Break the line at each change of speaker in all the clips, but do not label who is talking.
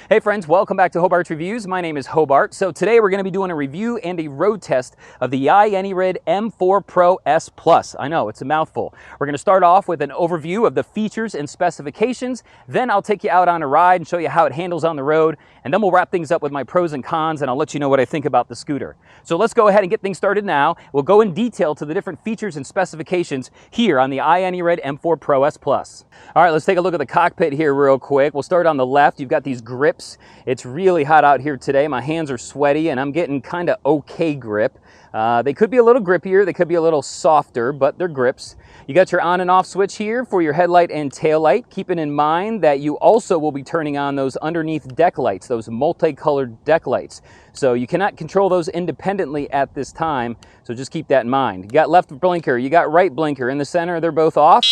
Hey friends, welcome back to Hobart's Reviews. My name is Hobart. So today we're going to be doing a review and a road test of the iEnyrid M4 Pro S Plus. I know, it's a mouthful. We're going to start off with an overview of the features and specifications. Then I'll take you out on a ride and show you how it handles on the road. And then we'll wrap things up with my pros and cons, and I'll let you know what I think about the scooter. So let's go ahead and get things started now. We'll go in detail to the different features and specifications here on the iEnyrid M4 Pro S Plus. All right, let's take a look at the cockpit here real quick. We'll start on the left. You've got these grips. It's really hot out here today. My hands are sweaty and I'm getting kind of okay grip. They could be a little grippier, they could be a little softer, but they're grips. You got your on and off switch here for your headlight and tail light, keeping in mind that you also will be turning on those underneath deck lights, those multicolored deck lights. So you cannot control those independently at this time, so just keep that in mind. You got left blinker, you got right blinker. In the center, they're both off.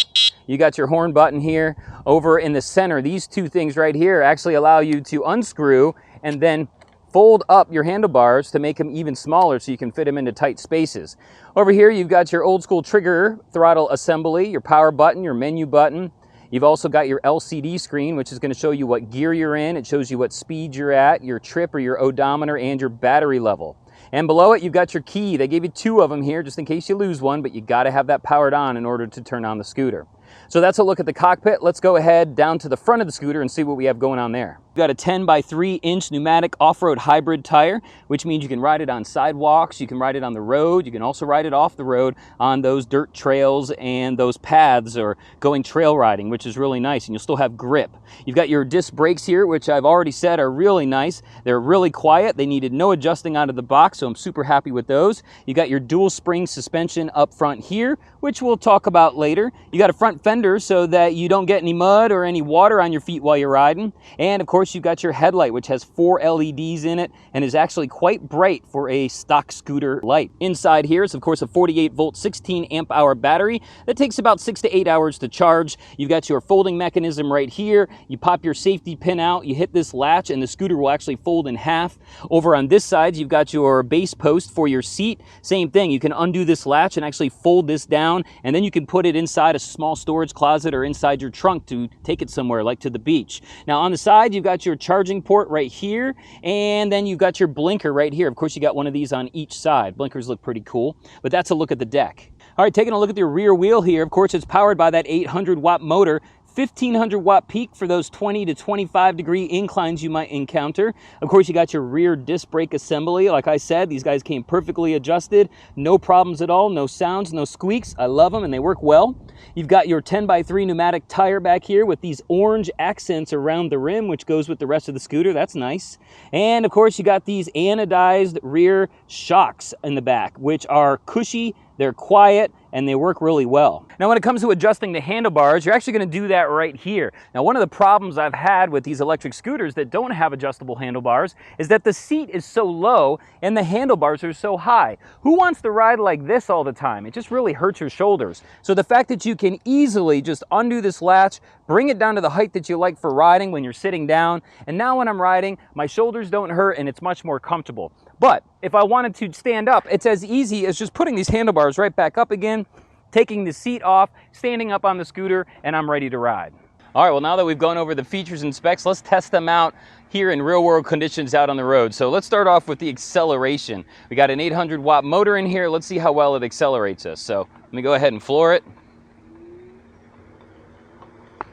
You got your horn button here. Over in the center, these two things right here actually allow you to unscrew and then fold up your handlebars to make them even smaller so you can fit them into tight spaces. Over here, you've got your old school trigger throttle assembly, your power button, your menu button. You've also got your LCD screen, which is going to show you what gear you're in. It shows you what speed you're at, your trip or your odometer, and your battery level. And below it, you've got your key. They gave you two of them here just in case you lose one, but you got to have that powered on in order to turn on the scooter. So that's a look at the cockpit. Let's go ahead down to the front of the scooter and see what we have going on there. We've got a 10 by 3 inch pneumatic off-road hybrid tire, which means you can ride it on sidewalks, you can ride it on the road, you can also ride it off the road on those dirt trails and those paths or going trail riding, which is really nice, and you'll still have grip. You've got your disc brakes here, which I've already said are really nice. They're really quiet. They needed no adjusting out of the box, so I'm super happy with those. You got your dual spring suspension up front here, which we'll talk about later. You got a front fender so that you don't get any mud or any water on your feet while you're riding. And of course, you've got your headlight, which has 4 LEDs in it and is actually quite bright for a stock scooter light. Inside here is, of course, a 48-volt, 16-amp-hour battery that takes about 6 to 8 hours to charge. You've got your folding mechanism right here. You pop your safety pin out, you hit this latch, and the scooter will actually fold in half. Over on this side, you've got your base post for your seat. Same thing, you can undo this latch and actually fold this down, and then you can put it inside a small storage closet or inside your trunk to take it somewhere, like to the beach. Now on the side, you've got your charging port right here, and then you've got your blinker right here. Of course, you got one of these on each side. Blinkers look pretty cool, but that's a look at the deck. All right, taking a look at your rear wheel here. Of course, it's powered by that 800-watt motor. 1500 watt peak for those 20 to 25 degree inclines you might encounter. Of course, you got your rear disc brake assembly. Like I said, these guys came perfectly adjusted. No problems at all, no sounds, no squeaks. I love them and they work well. You've got your 10 by 3 pneumatic tire back here with these orange accents around the rim, which goes with the rest of the scooter. That's nice. And of course, you got these anodized rear shocks in the back, which are cushy, they're quiet, and they work really well. Now, when it comes to adjusting the handlebars, you're actually going to do that right here. Now, one of the problems I've had with these electric scooters that don't have adjustable handlebars is that the seat is so low and the handlebars are so high. Who wants to ride like this all the time? It just really hurts your shoulders. So the fact that you can easily just undo this latch, bring it down to the height that you like for riding when you're sitting down, and now when I'm riding, my shoulders don't hurt and it's much more comfortable. But if I wanted to stand up, it's as easy as just putting these handlebars right back up again, taking the seat off, standing up on the scooter, and I'm ready to ride. All right, well, now that we've gone over the features and specs, let's test them out here in real world conditions out on the road. So let's start off with the acceleration. We got an 800-watt motor in here. Let's see how well it accelerates us. So let me go ahead and floor it.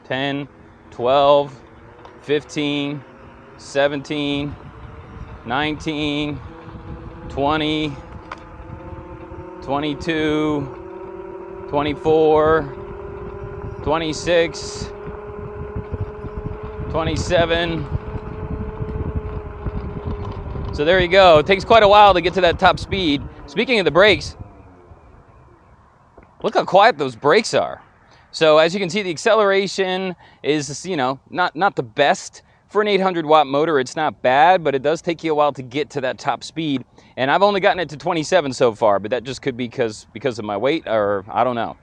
10, 12, 15, 17, 19, 20, 22, 24, 26, 27. So there you go. It takes quite a while to get to that top speed. Speaking of the brakes, look how quiet those brakes are. So as you can see, the acceleration is, not the best. For an 800-watt motor, it's not bad, but it does take you a while to get to that top speed. And I've only gotten it to 27 so far, but that just could be because of my weight, or I don't know.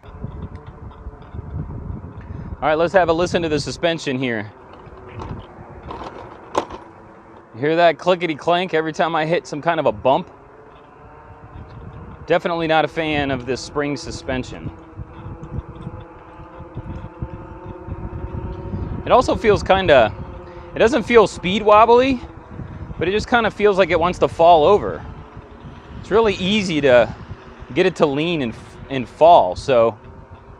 All right, let's have a listen to the suspension here. You hear that clickety-clank every time I hit some kind of a bump? Definitely not a fan of this spring suspension. It also feels kind of It doesn't feel speed wobbly, but it just kind of feels like it wants to fall over. It's really easy to get it to lean and fall, so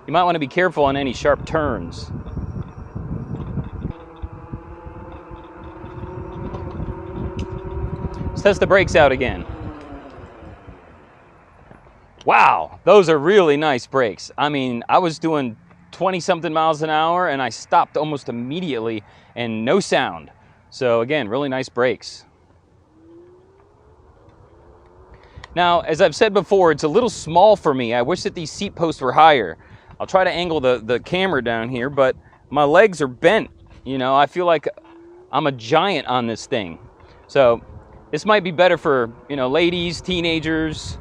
you might want to be careful on any sharp turns. Let's test the brakes out again. Wow, those are really nice brakes. I mean, I was doing 20-something miles an hour and I stopped almost immediately and no sound. So again, really nice brakes. Now, as I've said before, it's a little small for me. I wish that these seat posts were higher. I'll try to angle the camera down here, but my legs are bent. You know, I feel like I'm a giant on this thing. So this might be better for, you know, ladies, teenagers,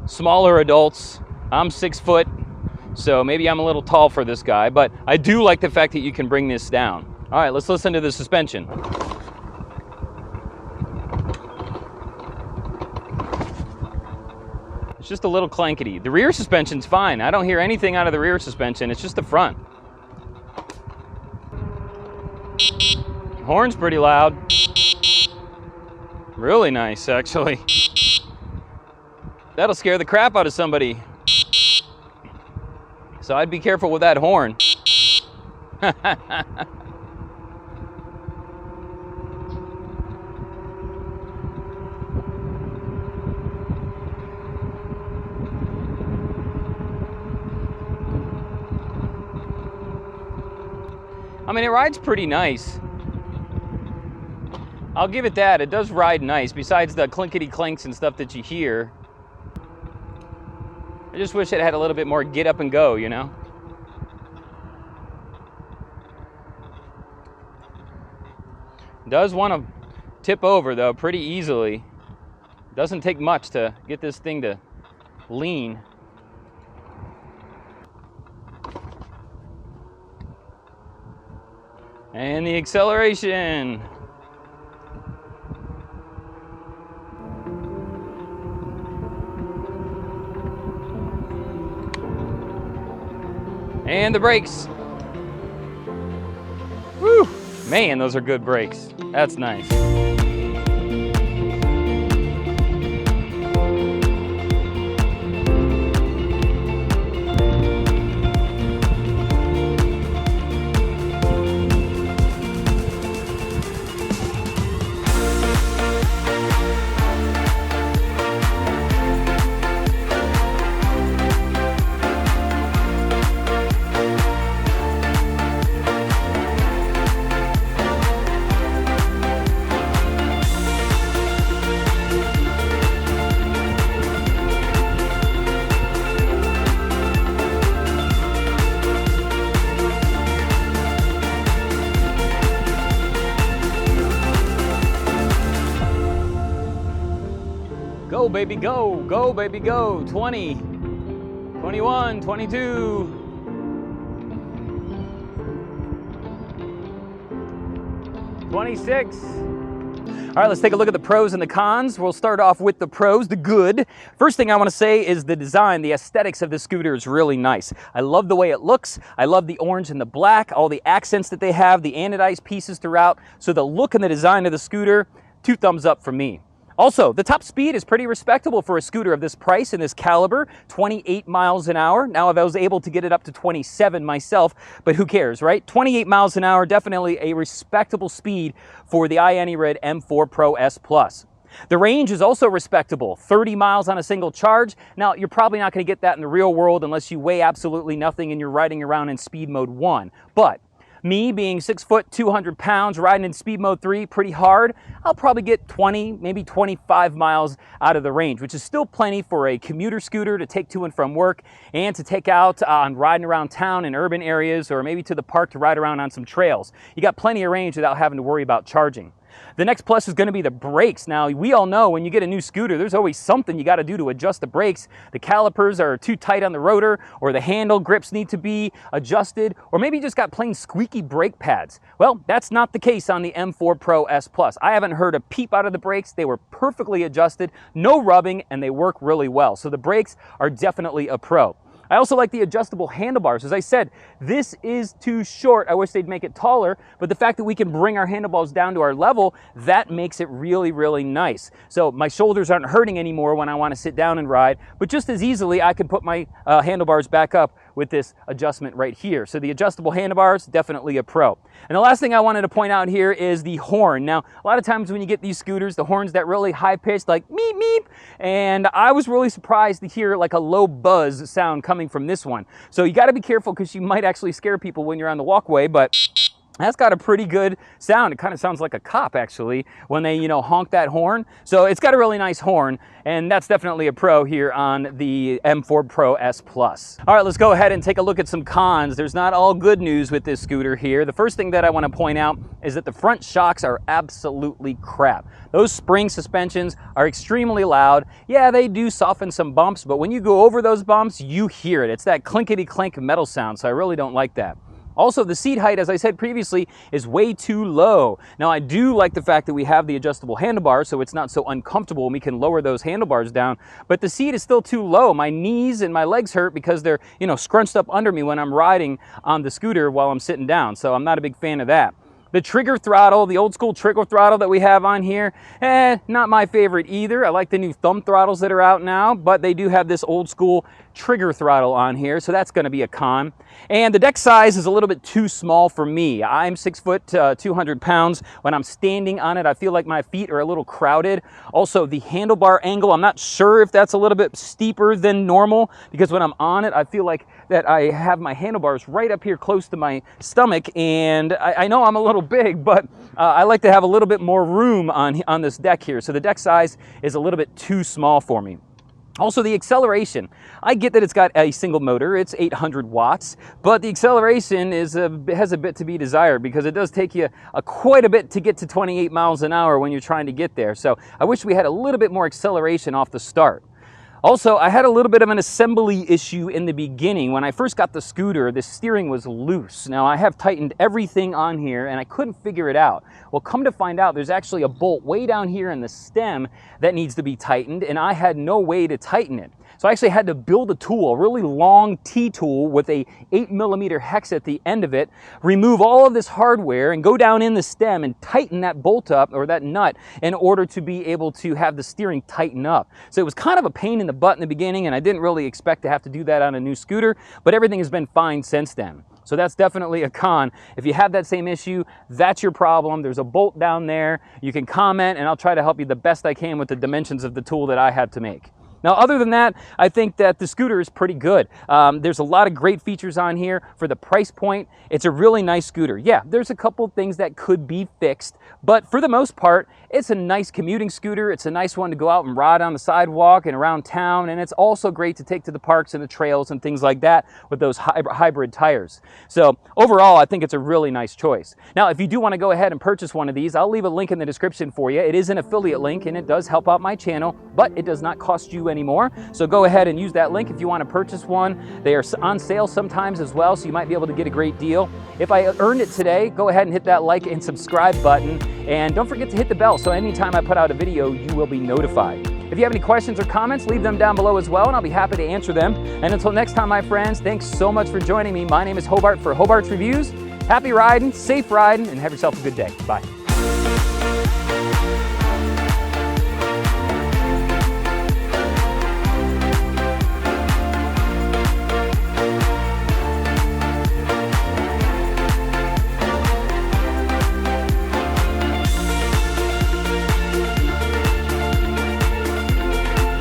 smaller adults. I'm 6 foot, so maybe I'm a little tall for this guy, but I do like the fact that you can bring this down. All right, let's listen to the suspension. It's just a little clankety. The rear suspension's fine. I don't hear anything out of the rear suspension. It's just the front. Horn's pretty loud. Really nice, actually. That'll scare the crap out of somebody. So I'd be careful with that horn. I mean, it rides pretty nice. I'll give it that. It does ride nice, besides the clinkety clinks and stuff that you hear. I just wish it had a little bit more get up and go, you know? It does want to tip over, though, pretty easily. It doesn't take much to get this thing to lean. And the acceleration. And the brakes. Woo! Man, those are good brakes. That's nice. Go, baby, go. Go, baby, go. 20, 21, 22. 26. All right, let's take a look at the pros and the cons. We'll start off with the pros, the good. First thing I want to say is the design, the aesthetics of the scooter is really nice. I love the way it looks. I love the orange and the black, all the accents that they have, the anodized pieces throughout. So the look and the design of the scooter, 2 thumbs up from me. Also, the top speed is pretty respectable for a scooter of this price and this caliber, 28 miles an hour. Now, I was able to get it up to 27 myself, but who cares, right? 28 miles an hour, definitely a respectable speed for the iEnyrid M4 Pro S Plus. The range is also respectable, 30 miles on a single charge. Now, you're probably not going to get that in the real world unless you weigh absolutely nothing and you're riding around in speed mode 1. But me being 6 foot, 200 pounds, riding in speed mode 3 pretty hard, I'll probably get 20, maybe 25 miles out of the range, which is still plenty for a commuter scooter to take to and from work and to take out on riding around town in urban areas or maybe to the park to ride around on some trails. You got plenty of range without having to worry about charging. The next plus is going to be the brakes. Now, we all know when you get a new scooter, there's always something you got to do to adjust the brakes. The calipers are too tight on the rotor, or the handle grips need to be adjusted, or maybe you just got plain squeaky brake pads. Well, that's not the case on the M4 Pro S Plus. I haven't heard a peep out of the brakes. They were perfectly adjusted, no rubbing, and they work really well. So the brakes are definitely a pro. I also like the adjustable handlebars. As I said, this is too short. I wish they'd make it taller, but the fact that we can bring our handlebars down to our level, that makes it really, really nice. So my shoulders aren't hurting anymore when I want to sit down and ride, but just as easily I can put my handlebars back up with this adjustment right here. So the adjustable handlebars, definitely a pro. And the last thing I wanted to point out here is the horn. Now, a lot of times when you get these scooters, the horn's that really high-pitched, like meep, meep, and I was really surprised to hear like a low buzz sound coming from this one. So you got to be careful because you might actually scare people when you're on the walkway, but that's got a pretty good sound. It kind of sounds like a cop, actually, when they, honk that horn. So it's got a really nice horn, and that's definitely a pro here on the M4 Pro S Plus. All right, let's go ahead and take a look at some cons. There's not all good news with this scooter here. The first thing that I want to point out is that the front shocks are absolutely crap. Those spring suspensions are extremely loud. Yeah, they do soften some bumps, but when you go over those bumps, you hear it. It's that clinkety-clink metal sound, so I really don't like that. Also, the seat height, as I said previously, is way too low. Now, I do like the fact that we have the adjustable handlebars, so it's not so uncomfortable and we can lower those handlebars down, but the seat is still too low. My knees and my legs hurt because they're, scrunched up under me when I'm riding on the scooter while I'm sitting down, so I'm not a big fan of that. The trigger throttle, the old school trigger throttle that we have on here, not my favorite either. I like the new thumb throttles that are out now, but they do have this old school trigger throttle on here, so that's going to be a con. And the deck size is a little bit too small for me. I'm 6 foot, 200 pounds. When I'm standing on it, I feel like my feet are a little crowded. Also, the handlebar angle, I'm not sure if that's a little bit steeper than normal, because when I'm on it, I feel like that I have my handlebars right up here close to my stomach, and I know I'm a little big, but I like to have a little bit more room on this deck here. So the deck size is a little bit too small for me. Also, the acceleration. I get that it's got a single motor, it's 800 watts, but the acceleration has a bit to be desired because it does take you quite a bit to get to 28 miles an hour when you're trying to get there. So I wish we had a little bit more acceleration off the start. Also, I had a little bit of an assembly issue in the beginning. When I first got the scooter, the steering was loose. Now, I have tightened everything on here, and I couldn't figure it out. Well, come to find out, there's actually a bolt way down here in the stem that needs to be tightened, and I had no way to tighten it. So I actually had to build a tool, a really long T-tool with a 8mm hex at the end of it, remove all of this hardware and go down in the stem and tighten that bolt up, or that nut, in order to be able to have the steering tighten up. So it was kind of a pain in the butt in the beginning, and I didn't really expect to have to do that on a new scooter, but everything has been fine since then. So that's definitely a con. If you have that same issue, that's your problem. There's a bolt down there. You can comment, and I'll try to help you the best I can with the dimensions of the tool that I had to make. Now, other than that, I think that the scooter is pretty good. There's a lot of great features on here. For the price point, it's a really nice scooter. Yeah, there's a couple things that could be fixed, but for the most part, it's a nice commuting scooter. It's a nice one to go out and ride on the sidewalk and around town, and it's also great to take to the parks and the trails and things like that with those hybrid tires. So overall, I think it's a really nice choice. Now, if you do want to go ahead and purchase one of these, I'll leave a link in the description for you. It is an affiliate link, and it does help out my channel, but it does not cost you anymore. So go ahead and use that link if you want to purchase one. They are on sale sometimes as well, so you might be able to get a great deal. If I earned it today, go ahead and hit that like and subscribe button, and don't forget to hit the bell so anytime I put out a video, you will be notified. If you have any questions or comments, leave them down below as well, and I'll be happy to answer them. And until next time, my friends, thanks so much for joining me. My name is Hobart for Hobart's Reviews. Happy riding, safe riding, and have yourself a good day. Bye.